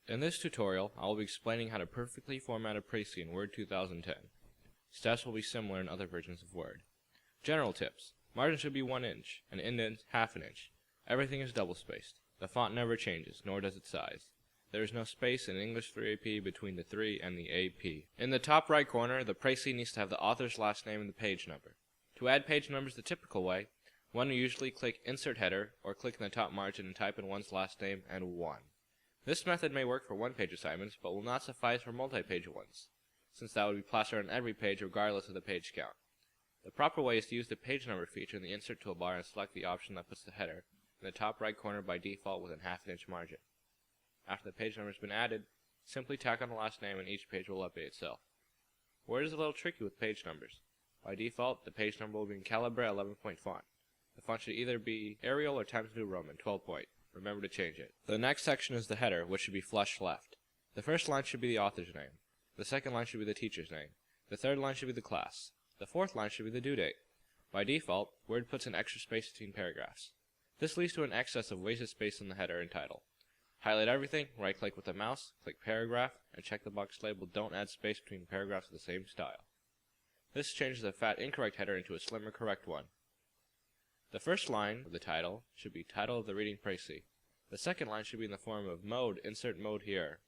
In this tutorial, I will be explaining how to perfectly format a Précis in Word 2010. Steps will be similar in other versions of Word. General tips. Margin should be 1 inch, and indent ½ inch. Everything is double-spaced. The font never changes, nor does its size. There is no space in English 3AP between the 3 and the AP. In the top right corner, the Précis needs to have the author's last name and the page number. To add page numbers the typical way, one will usually click Insert Header, or click in the top margin and type in one's last name and 1. This method may work for one-page assignments, but will not suffice for multi-page ones, since that would be plastered on every page regardless of the page count. The proper way is to use the page number feature in the Insert toolbar and select the option that puts the header in the top right corner by default within ½ inch margin. After the page number has been added, simply tack on the last name and each page will update itself. Word is a little tricky with page numbers. By default, the page number will be in Calibre 11-point font. The font should either be Arial or Times New Roman 12-point. Remember to change it. The next section is the header, which should be flush left. The first line should be the author's name. The second line should be the teacher's name. The third line should be the class. The fourth line should be the due date. By default, Word puts an extra space between paragraphs. This leads to an excess of wasted space in the header and title. Highlight everything, right-click with the mouse, click Paragraph, and check the box labeled Don't Add Space Between Paragraphs of the same style. This changes a fat incorrect header into a slimmer correct one. The first line of the title should be Title of the Reading Précis. The second line should be in the form of Mode, insert mode here.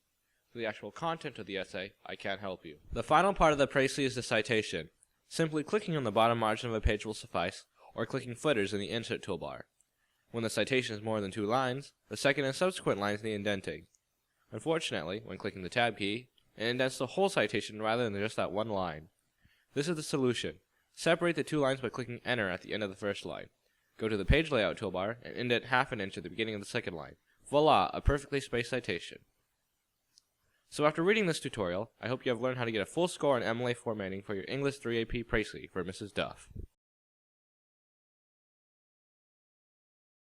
For the actual content of the essay, I can't help you. The final part of the Précis is the citation. Simply clicking on the bottom margin of a page will suffice, or clicking footers in the Insert toolbar. When the citation is more than 2 lines, the second and subsequent lines need indenting. Unfortunately, when clicking the Tab key, it indents the whole citation rather than just that one line. This is the solution. Separate the 2 lines by clicking Enter at the end of the first line. Go to the Page Layout toolbar and indent ½ an inch at the beginning of the second line. Voila, a perfectly spaced citation. So after reading this tutorial, I hope you have learned how to get a full score on MLA formatting for your English 3AP Précis for Mrs. Duff.